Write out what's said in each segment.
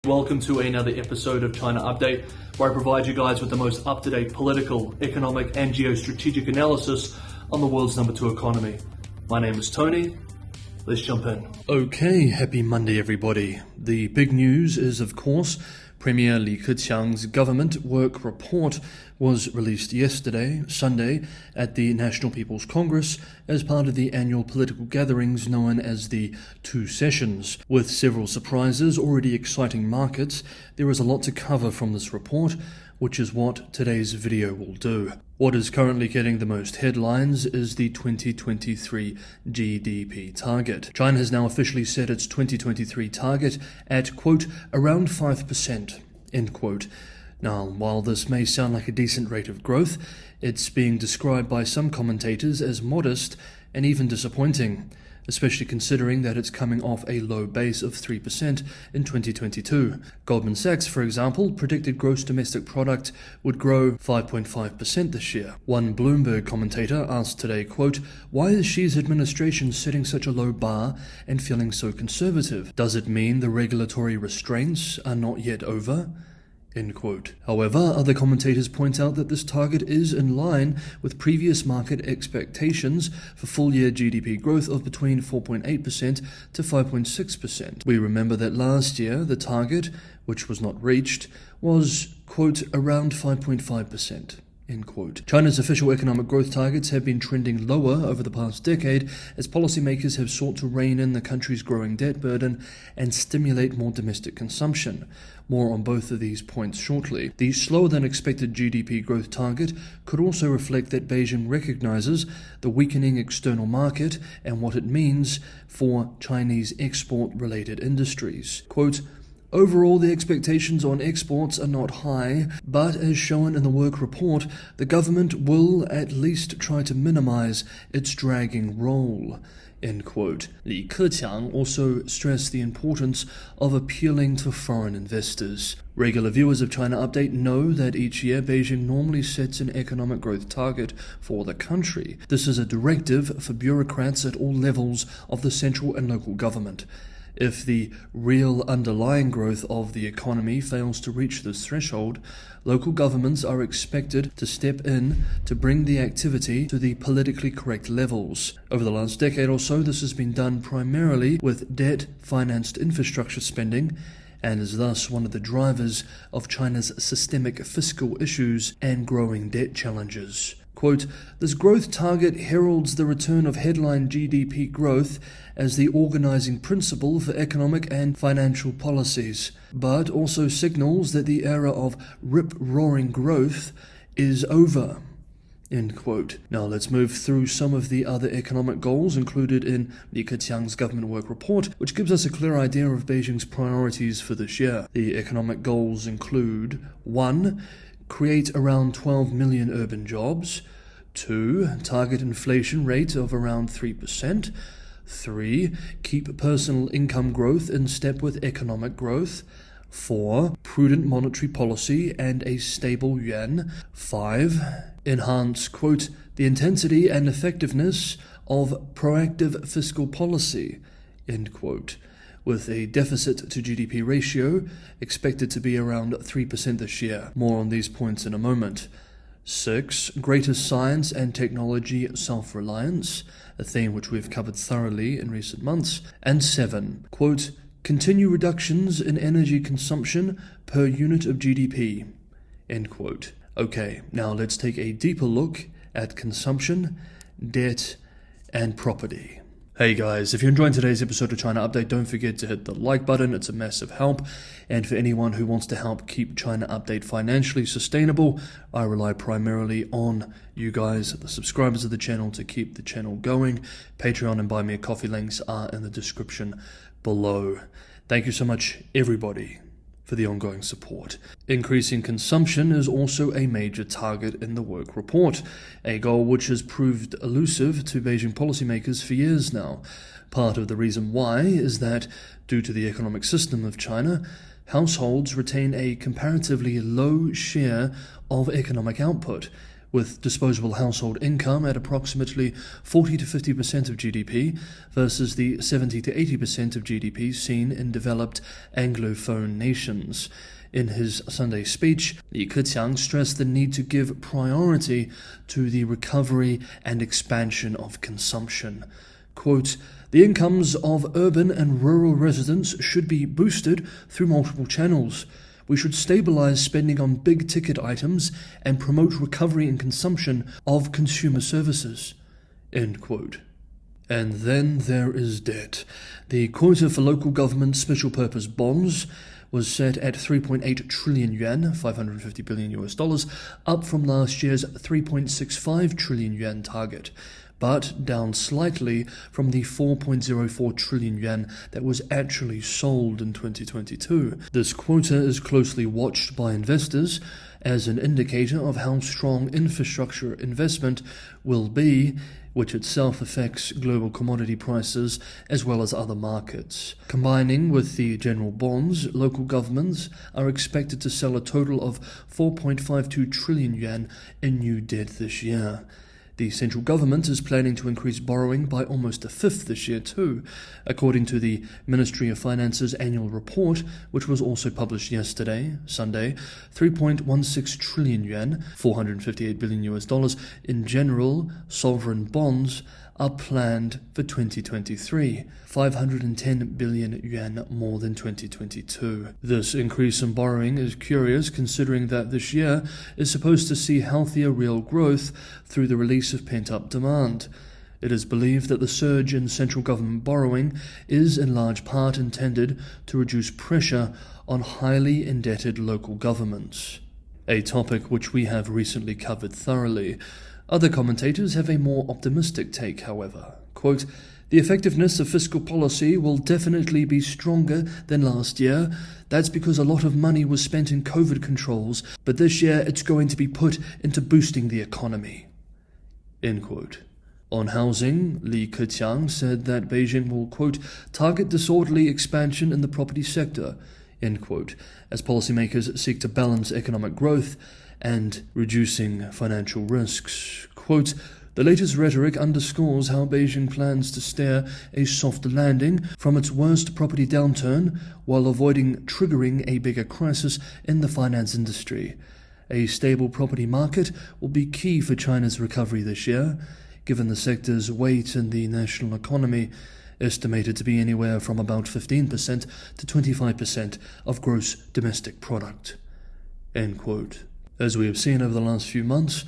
Welcome to another episode of China Update, where I provide you guys with the most up-to-date political, economic and geostrategic analysis on the world's number 2 economy. My name is Tony. Let's jump in. Okay, happy Monday everybody. The big news is, of course, Premier Li Keqiang's government work report was released yesterday, Sunday, at the National People's Congress as part of the annual political gatherings known as the Two Sessions. With several surprises already exciting markets, there is a lot to cover from this report, which is what today's video will do. What is currently getting the most headlines is the 2023 GDP target. China has now officially set its 2023 target at, quote, around 5%, end quote. Now, while this may sound like a decent rate of growth, it's being described by some commentators as modest and even disappointing, especially considering that it's coming off a low base of 3% in 2022. Goldman Sachs, for example, predicted gross domestic product would grow 5.5% this year. One Bloomberg commentator asked today, quote, why is Xi's administration setting such a low bar and feeling so conservative? Does it mean the regulatory restraints are not yet over? End quote. However, other commentators point out that this target is in line with previous market expectations for full-year GDP growth of between 4.8% to 5.6%. We remember that last year, the target, which was not reached, was, quote, around 5.5%. End quote. China's official economic growth targets have been trending lower over the past decade as policymakers have sought to rein in the country's growing debt burden and stimulate more domestic consumption. More on both of these points shortly. The slower-than-expected GDP growth target could also reflect that Beijing recognizes the weakening external market and what it means for Chinese export-related industries. Quote, overall, the expectations on exports are not high, but as shown in the work report, the government will at least try to minimize its dragging role. End quote. Li Keqiang also stressed the importance of appealing to foreign investors. Regular viewers of China Update know that each year Beijing normally sets an economic growth target for the country. This is a directive for bureaucrats at all levels of the central and local government. If the real underlying growth of the economy fails to reach this threshold, local governments are expected to step in to bring the activity to the politically correct levels. Over the last decade or so, this has been done primarily with debt-financed infrastructure spending, and is thus one of the drivers of China's systemic fiscal issues and growing debt challenges. Quote, this growth target heralds the return of headline GDP growth as the organizing principle for economic and financial policies, but also signals that the era of rip-roaring growth is over. End quote. Now let's move through some of the other economic goals included in Li Keqiang's government work report, which gives us a clear idea of Beijing's priorities for this year. The economic goals include 1. Create around 12 million urban jobs. 2. Target inflation rate of around 3%. 3. Keep personal income growth in step with economic growth. 4. Prudent monetary policy and a stable yuan. 5. Enhance, quote, the intensity and effectiveness of proactive fiscal policy, end quote, with a deficit to GDP ratio expected to be around 3% this year. More on these points in a moment. 6. Greater science and technology self-reliance, a theme which we've covered thoroughly in recent months. And 7. Quote, continue reductions in energy consumption per unit of GDP, end quote. Okay, now let's take a deeper look at consumption, debt, and property. Hey guys, if you're enjoying today's episode of China Update, don't forget to hit the like button, it's a massive help. And for anyone who wants to help keep China Update financially sustainable, I rely primarily on you guys, the subscribers of the channel, to keep the channel going. Patreon and Buy Me a Coffee links are in the description below. Thank you so much, everybody, for the ongoing support. Increasing consumption is also a major target in the work report, a goal which has proved elusive to Beijing policymakers for years now. Part of the reason why is that, due to the economic system of China, households retain a comparatively low share of economic output, with disposable household income at approximately 40 to 50% of GDP versus the 70 to 80% of GDP seen in developed Anglophone nations. In his Sunday speech, Li Keqiang stressed the need to give priority to the recovery and expansion of consumption. Quote, "The incomes of urban and rural residents should be boosted through multiple channels. We should stabilize spending on big-ticket items and promote recovery and consumption of consumer services." End quote. And then there is debt. The quota for local government special-purpose bonds was set at 3.8 trillion yuan, $550 billion, up from last year's 3.65 trillion yuan target, but down slightly from the 4.04 trillion yuan that was actually sold in 2022. This quota is closely watched by investors as an indicator of how strong infrastructure investment will be, which itself affects global commodity prices as well as other markets. Combining with the general bonds, local governments are expected to sell a total of 4.52 trillion yuan in new debt this year. The central government is planning to increase borrowing by almost a fifth this year too, according to the Ministry of Finance's annual report, which was also published yesterday, Sunday. 3.16 trillion yuan, $458 billion in general sovereign bonds are planned for 2023, 510 billion yuan more than 2022. This increase in borrowing is curious considering that this year is supposed to see healthier real growth through the release of pent-up demand. It is believed that the surge in central government borrowing is in large part intended to reduce pressure on highly indebted local governments, a topic which we have recently covered thoroughly. Other commentators have a more optimistic take, however. Quote, "The effectiveness of fiscal policy will definitely be stronger than last year. That's because a lot of money was spent in COVID controls, but this year it's going to be put into boosting the economy." End quote. On housing, Li Keqiang said that Beijing will, quote, "target disorderly expansion in the property sector," end quote, as policymakers seek to balance economic growth and reducing financial risks. Quote, "The latest rhetoric underscores how Beijing plans to steer a soft landing from its worst property downturn while avoiding triggering a bigger crisis in the finance industry. A stable property market will be key for China's recovery this year, given the sector's weight in the national economy, estimated to be anywhere from about 15% to 25% of gross domestic product." End quote. As we have seen over the last few months,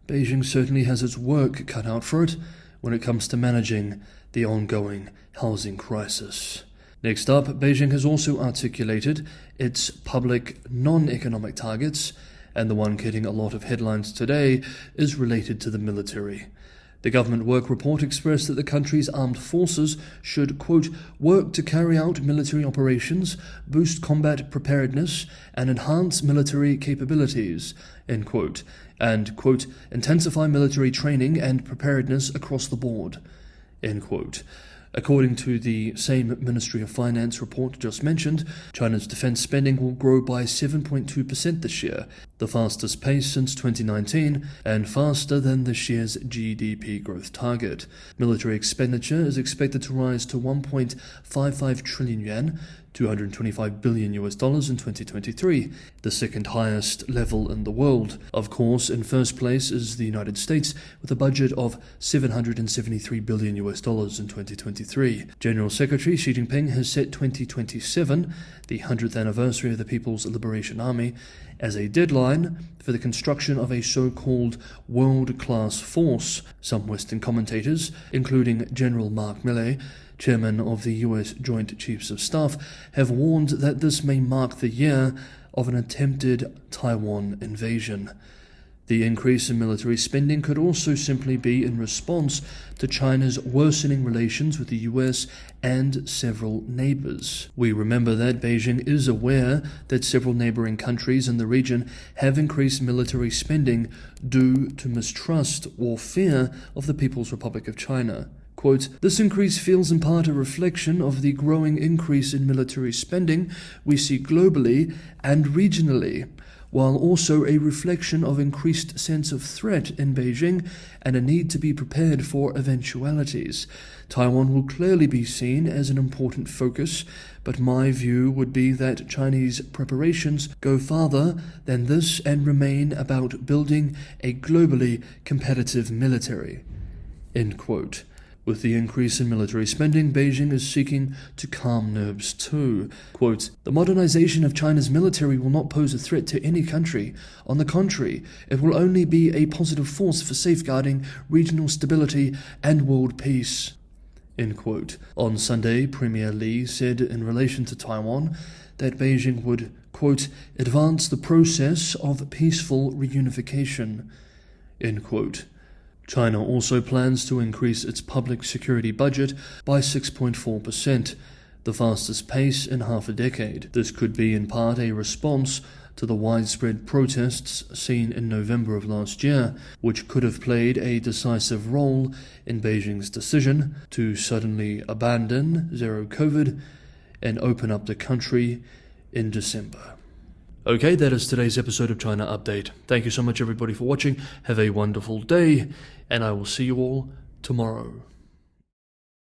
Beijing certainly has its work cut out for it when it comes to managing the ongoing housing crisis. Next up, Beijing has also articulated its public non-economic targets, and the one getting a lot of headlines today is related to the military. The government work report expressed that the country's armed forces should, quote, "work to carry out military operations, boost combat preparedness, and enhance military capabilities," end quote, and, quote, "intensify military training and preparedness across the board," end quote. According to the same Ministry of Finance report just mentioned, China's defense spending will grow by 7.2% this year, the fastest pace since 2019 and faster than this year's GDP growth target. Military expenditure is expected to rise to 1.55 trillion yuan, $225 billion in 2023, the second highest level in the world. Of course, in first place is the United States with a budget of $773 billion in 2023. General Secretary Xi Jinping has set 2027, the 100th anniversary of the People's Liberation Army, as a deadline for the construction of a so-called world-class force. Some Western commentators, including General Mark Milley, chairman of the U.S. Joint Chiefs of Staff, have warned that this may mark the year of an attempted Taiwan invasion. The increase in military spending could also simply be in response to China's worsening relations with the US and several neighbors. We remember that Beijing is aware that several neighboring countries in the region have increased military spending due to mistrust or fear of the People's Republic of China. Quote, "This increase feels in part a reflection of the growing increase in military spending we see globally and regionally. while also a reflection of increased sense of threat in Beijing and a need to be prepared for eventualities. Taiwan will clearly be seen as an important focus, but my view would be that Chinese preparations go farther than this and remain about building a globally competitive military." End quote. With the increase in military spending, Beijing is seeking to calm nerves too. Quote, "The modernization of China's military will not pose a threat to any country. On the contrary, it will only be a positive force for safeguarding regional stability and world peace." End quote. On Sunday, Premier Li said in relation to Taiwan that Beijing would, quote, "advance the process of peaceful reunification." End quote. China also plans to increase its public security budget by 6.4%, the fastest pace in half a decade. This could be in part a response to the widespread protests seen in November of last year, which could have played a decisive role in Beijing's decision to suddenly abandon zero COVID and open up the country in December. Okay, that is today's episode of China Update. Thank you so much everybody for watching. Have a wonderful day, and I will see you all tomorrow.